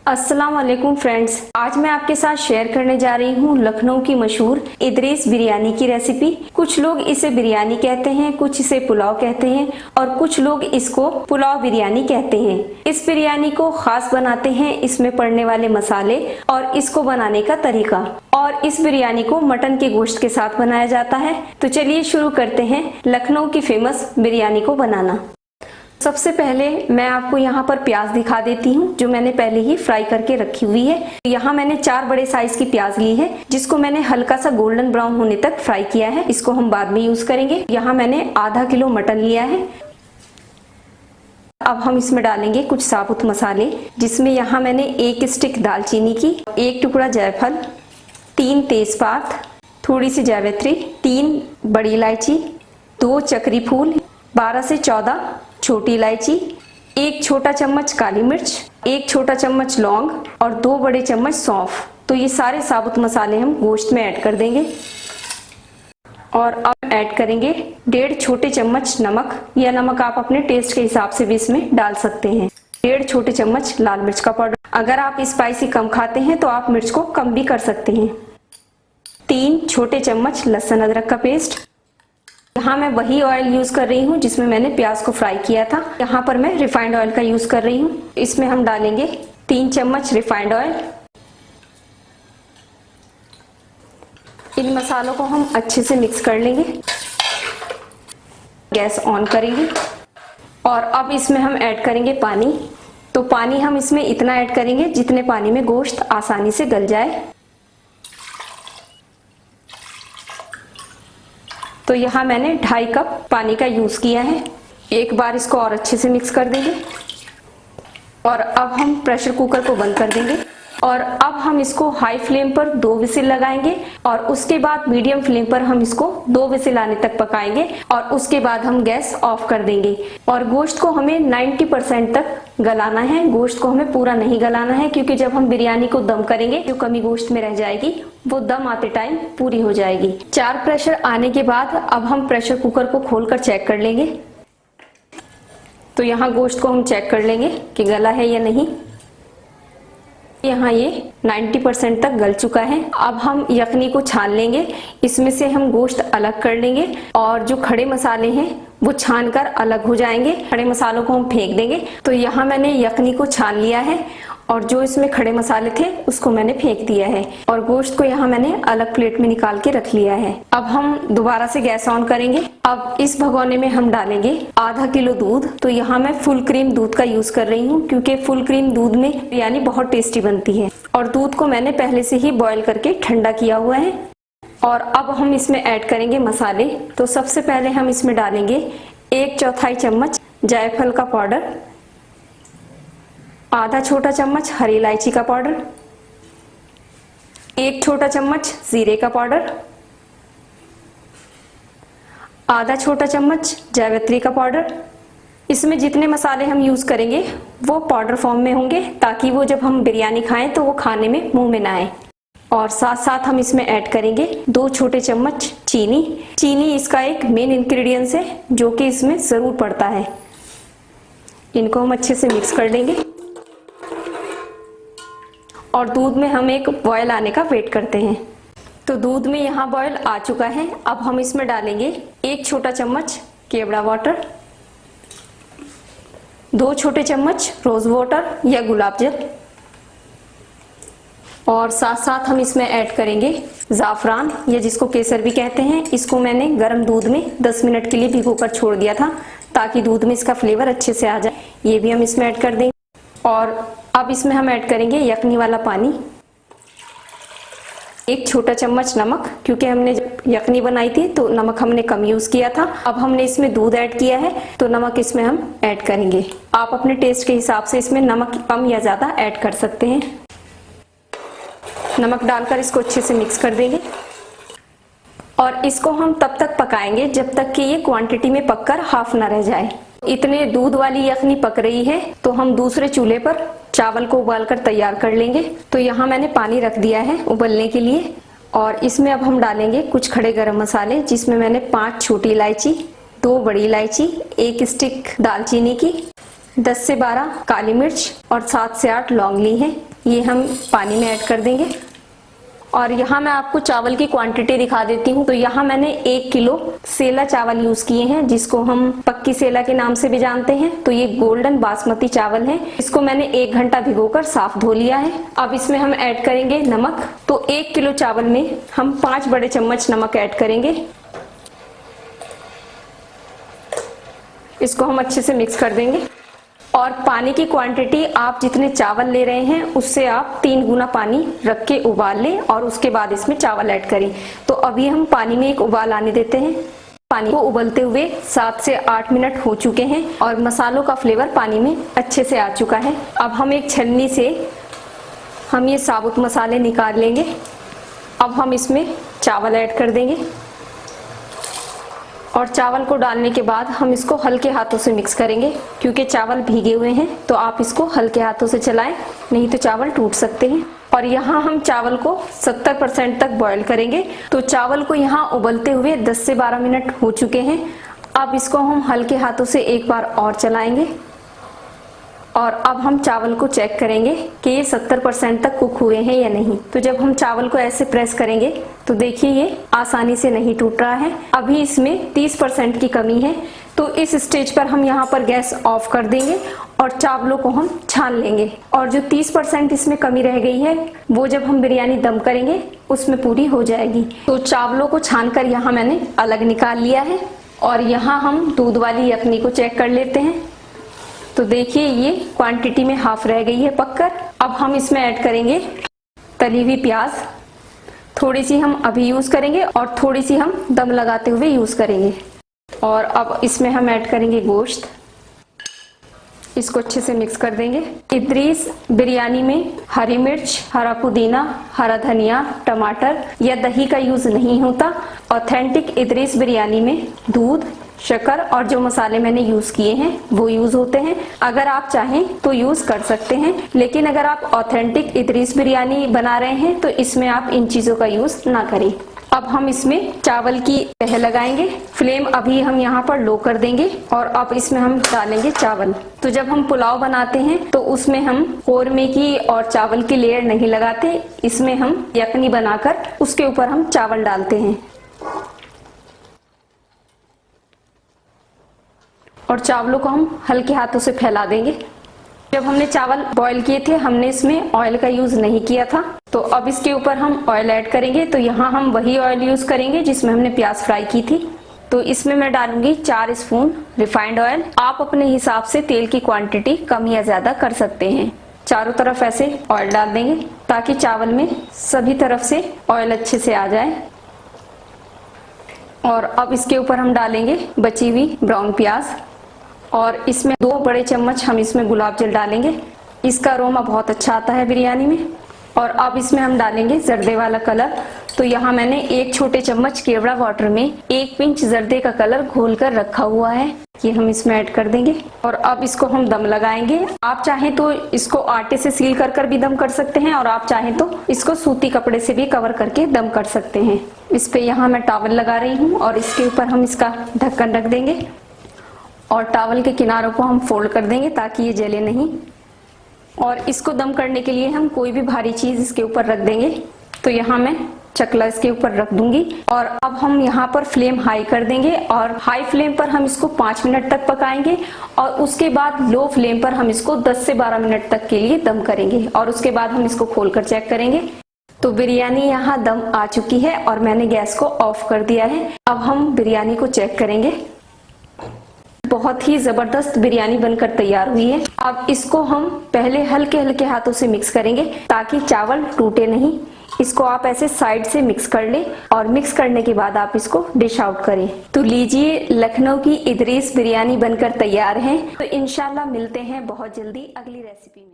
अस्सलाम वालेकुम फ्रेंड्स, आज मैं आपके साथ शेयर करने जा रही हूँ लखनऊ की मशहूर इदरीस बिरयानी की रेसिपी। कुछ लोग इसे बिरयानी कहते हैं, कुछ इसे पुलाव कहते हैं और कुछ लोग इसको पुलाव बिरयानी कहते हैं। इस बिरयानी को खास बनाते हैं इसमें पड़ने वाले मसाले और इसको बनाने का तरीका। और इस बिरयानी को मटन के गोश्त के साथ बनाया जाता है। तो चलिए शुरू करते हैं लखनऊ की फेमस बिरयानी को बनाना। सबसे पहले मैं आपको यहाँ पर प्याज दिखा देती हूँ जो मैंने पहले ही फ्राई करके रखी हुई है। यहाँ मैंने 4 बड़े साइज की प्याज ली है जिसको मैंने हल्का सा गोल्डन ब्राउन होने तक फ्राई किया है। इसको हम बाद में यूज करेंगे। यहाँ मैंने आधा किलो मटन लिया है। अब हम इसमें डालेंगे कुछ साबुत मसाले, जिसमें यहाँ मैंने 1 स्टिक दालचीनी की, 1 टुकड़ा जायफल, 3 तेजपात, थोड़ी सी जावित्री, 3 बड़ी इलायची, 2 चक्री फूल, 12 से 14 छोटी इलायची, 1 छोटा चम्मच काली मिर्च, 1 छोटा चम्मच लौंग और 2 बड़े चम्मच सौंफ। तो ये सारे साबुत मसाले हम गोश्त में ऐड कर देंगे। और अब ऐड करेंगे 1.5 छोटे चम्मच नमक, या नमक आप अपने टेस्ट के हिसाब से भी इसमें डाल सकते हैं। 1.5 छोटे चम्मच लाल मिर्च का पाउडर। अगर आप स्पाइसी कम खाते हैं तो आप मिर्च को कम भी कर सकते हैं। 3 छोटे चम्मच लहसुन अदरक का पेस्ट। यहाँ मैं वही ऑयल यूज कर रही हूँ जिसमें मैंने प्याज को फ्राई किया था। यहाँ पर मैं रिफाइंड ऑयल का यूज कर रही हूँ। इसमें हम डालेंगे 3 चम्मच रिफाइंड ऑयल। इन मसालों को हम अच्छे से मिक्स कर लेंगे। गैस ऑन करेंगे और अब इसमें हम ऐड करेंगे पानी। तो पानी हम इसमें इतना ऐड करेंगे जितने पानी में गोश्त आसानी से गल जाए। तो यहाँ मैंने 2.5 कप पानी का यूज किया है। एक बार इसको और अच्छे से मिक्स कर देंगे और अब हम प्रेशर कुकर को बंद कर देंगे। और अब हम इसको हाई फ्लेम पर 2 विसिल लगाएंगे और उसके बाद मीडियम फ्लेम पर हम इसको 2 विसिल आने तक पकाएंगे और उसके बाद हम गैस ऑफ कर देंगे। और गोश्त को हमें 90% तक गलाना है। गोश्त को हमें पूरा नहीं गलाना है, क्योंकि जब हम बिरयानी को दम करेंगे जो कमी गोश्त में रह जाएगी वो दम आते टाइम पूरी हो जाएगी। 4 प्रेशर आने के बाद अब हम प्रेशर कुकर को खोलकर चेक कर लेंगे। तो यहाँ गोश्त को हम चेक कर लेंगे कि गला है या नहीं। यहाँ ये 90% तक गल चुका है। अब हम यखनी को छान लेंगे। इसमें से हम गोश्त अलग कर लेंगे और जो खड़े मसाले हैं वो छान कर अलग हो जाएंगे। खड़े मसालों को हम फेंक देंगे। तो यहाँ मैंने यखनी को छान लिया है और जो इसमें खड़े मसाले थे उसको मैंने फेंक दिया है और गोश्त को यहाँ मैंने अलग प्लेट में निकाल के रख लिया है। अब हम दोबारा से गैस ऑन करेंगे। अब इस भगोने में हम डालेंगे आधा किलो दूध। तो यहाँ मैं फुल क्रीम दूध का यूज कर रही हूँ, क्योंकि फुल क्रीम दूध में बिरयानी बहुत टेस्टी बनती है। और दूध को मैंने पहले से ही बॉयल करके ठंडा किया हुआ है। और अब हम इसमें ऐड करेंगे मसाले। तो सबसे पहले हम इसमें डालेंगे 1/4 चम्मच जायफल का पाउडर, आधा छोटा चम्मच हरी इलायची का पाउडर, 1 छोटा चम्मच जीरे का पाउडर, आधा छोटा चम्मच जावित्री का पाउडर। इसमें जितने मसाले हम यूज करेंगे वो पाउडर फॉर्म में होंगे, ताकि वो जब हम बिरयानी खाएं तो वो खाने में मुंह में ना आए। और साथ साथ हम इसमें ऐड करेंगे 2 छोटे चम्मच चीनी। चीनी इसका एक मेन इंग्रेडिएंट्स है जो कि इसमें जरूर पड़ता है। इनको हम अच्छे से मिक्स कर लेंगे और दूध में हम एक बॉयल आने का वेट करते हैं। तो दूध में यहाँ बॉयल आ चुका है। अब हम इसमें डालेंगे 1 छोटा चम्मच केवड़ा वाटर, 2 छोटे चम्मच रोज वाटर या गुलाब जल, और साथ साथ हम इसमें ऐड करेंगे जाफरान, या जिसको केसर भी कहते हैं। इसको मैंने गर्म दूध में 10 मिनट के लिए भिगोकर छोड़ दिया था ताकि दूध में इसका फ्लेवर अच्छे से आ जाए। ये भी हम इसमें ऐड कर देंगे। और अब इसमें हम ऐड करेंगे यखनी वाला पानी, 1 छोटा चम्मच नमक, क्योंकि हमने जब यखनी बनाई थी तो नमक हमने कम यूज किया था। अब हमने इसमें दूध ऐड किया है तो नमक इसमें हम ऐड करेंगे। आप अपने टेस्ट के हिसाब से इसमें नमक कम या ज्यादा ऐड कर सकते हैं। नमक डालकर इसको अच्छे से मिक्स कर देंगे और इसको हम तब तक पकाएंगे जब तक कि ये क्वांटिटी में पककर हाफ ना रह जाए। इतने दूध वाली यखनी पक रही है तो हम दूसरे चूल्हे पर चावल को उबालकर तैयार कर लेंगे। तो यहाँ मैंने पानी रख दिया है उबलने के लिए और इसमें अब हम डालेंगे कुछ खड़े गरम मसाले, जिसमें मैंने 5 छोटी इलायची, 2 बड़ी इलायची, 1 स्टिक दालचीनी की, 10 से 12 काली मिर्च और 7 से 8 लौंग ली है। ये हम पानी में ऐड कर देंगे। और यहाँ मैं आपको चावल की क्वांटिटी दिखा देती हूँ। तो यहाँ मैंने 1 किलो सेला चावल यूज किए हैं, जिसको हम पक्की सेला के नाम से भी जानते हैं। तो ये गोल्डन बासमती चावल है। इसको मैंने 1 घंटा भिगोकर साफ धो लिया है। अब इसमें हम ऐड करेंगे नमक। तो 1 किलो चावल में हम 5 बड़े चम्मच नमक ऐड करेंगे। इसको हम अच्छे से मिक्स कर देंगे। और पानी की क्वांटिटी आप जितने चावल ले रहे हैं उससे आप 3 गुना पानी रख के उबाल लें और उसके बाद इसमें चावल ऐड करें। तो अभी हम पानी में एक उबाल आने देते हैं। पानी को उबलते हुए 7 से 8 मिनट हो चुके हैं और मसालों का फ्लेवर पानी में अच्छे से आ चुका है। अब हम एक छन्नी से हम ये साबुत मसाले निकाल लेंगे। अब हम इसमें चावल ऐड कर देंगे और चावल को डालने के बाद हम इसको हल्के हाथों से मिक्स करेंगे, क्योंकि चावल भीगे हुए हैं। तो आप इसको हल्के हाथों से चलाएं, नहीं तो चावल टूट सकते हैं। और यहाँ हम चावल को 70% तक बॉईल करेंगे। तो चावल को यहाँ उबलते हुए 10 से 12 मिनट हो चुके हैं। अब इसको हम हल्के हाथों से एक बार और चलाएंगे और अब हम चावल को चेक करेंगे कि ये 70% तक कुक हुए हैं या नहीं। तो जब हम चावल को ऐसे प्रेस करेंगे तो देखिए ये आसानी से नहीं टूट रहा है। अभी इसमें 30% की कमी है। तो इस स्टेज पर हम यहाँ पर गैस ऑफ कर देंगे और चावलों को हम छान लेंगे। और जो 30% इसमें कमी रह गई है वो जब हम बिरयानी दम करेंगे उसमें पूरी हो जाएगी। तो चावलों को छान कर यहाँ मैंने अलग निकाल लिया है। और यहाँ हम दूध वाली यखनी को चेक कर लेते हैं। तो देखिए ये क्वांटिटी में हाफ रह गई है पककर। अब हम इसमें ऐड करेंगे तली हुई प्याज। थोड़ी सी हम अभी यूज करेंगे और थोड़ी सी हम दम लगाते हुए यूज करेंगे। और अब इसमें हम ऐड करेंगे गोश्त। इसको अच्छे से मिक्स कर देंगे। इदरीस बिरयानी में हरी मिर्च, हरा पुदीना, हरा धनिया, टमाटर या दही का यूज नहीं होता। ऑथेंटिक इदरीस बिरयानी में दूध, शक्कर और जो मसाले मैंने यूज किए हैं वो यूज होते हैं। अगर आप चाहें तो यूज कर सकते हैं, लेकिन अगर आप ऑथेंटिक इदरीस बिरयानी बना रहे हैं तो इसमें आप इन चीजों का यूज ना करें। अब हम इसमें चावल की तह लगाएंगे। फ्लेम अभी हम यहाँ पर लो कर देंगे और अब इसमें हम डालेंगे चावल। तो जब हम पुलाव बनाते हैं तो उसमें हम कोरमे की और चावल की लेयर नहीं लगाते। इसमें हम यखनी बनाकर उसके ऊपर हम चावल डालते हैं और चावलों को हम हल्के हाथों से फैला देंगे। जब हमने चावल बॉईल किए थे हमने इसमें ऑयल का यूज नहीं किया था। तो अब इसके ऊपर हम ऑयल ऐड करेंगे। तो यहाँ हम वही ऑयल यूज करेंगे जिसमें हमने प्याज फ्राई की थी। तो इसमें मैं डालूंगी 4 स्पून रिफाइंड ऑयल। आप अपने हिसाब से तेल की क्वांटिटी कम या ज्यादा कर सकते हैं। चारों तरफ ऐसे ऑयल डाल देंगे ताकि चावल में सभी तरफ से ऑयल अच्छे से आ जाए। और अब इसके ऊपर हम डालेंगे बची हुई ब्राउन प्याज और इसमें 2 बड़े चम्मच हम इसमें गुलाब जल डालेंगे। इसका अरोमा बहुत अच्छा आता है बिरयानी में। और अब इसमें हम डालेंगे जर्दे वाला कलर। तो यहाँ मैंने 1 छोटे चम्मच केवड़ा वाटर में 1 पिंच जर्दे का कलर घोल कर रखा हुआ है। ये हम इसमें ऐड कर देंगे और अब इसको हम दम लगाएंगे। आप चाहें तो इसको आटे से सील कर भी दम कर सकते हैं और आप चाहें तो इसको सूती कपड़े से भी कवर करके दम कर सकते हैं। इस पे यहाँ मैं टॉवल लगा रही हूँ और इसके ऊपर हम इसका ढक्कन रख देंगे और टॉवल के किनारों को हम फोल्ड कर देंगे ताकि ये जले नहीं। और इसको दम करने के लिए हम कोई भी भारी चीज इसके ऊपर रख देंगे। तो यहाँ मैं चकला इसके ऊपर रख दूंगी और अब हम यहाँ पर फ्लेम हाई कर देंगे और हाई फ्लेम पर हम इसको 5 मिनट तक पकाएंगे और उसके बाद लो फ्लेम पर हम इसको 10 से 12 मिनट तक के लिए दम करेंगे और उसके बाद हम इसको खोलकर चेक करेंगे। तो बिरयानी यहाँ दम आ चुकी है और मैंने गैस को ऑफ कर दिया है। अब हम बिरयानी को चेक करेंगे। बहुत ही जबरदस्त बिरयानी बनकर तैयार हुई है। अब इसको हम पहले हल्के हल्के हाथों से मिक्स करेंगे ताकि चावल टूटे नहीं। इसको आप ऐसे साइड से मिक्स कर लें और मिक्स करने के बाद आप इसको डिश आउट करें। तो लीजिए, लखनऊ की इदरीस बिरयानी बनकर तैयार है। तो इंशाल्लाह मिलते हैं बहुत जल्दी अगली रेसिपी में।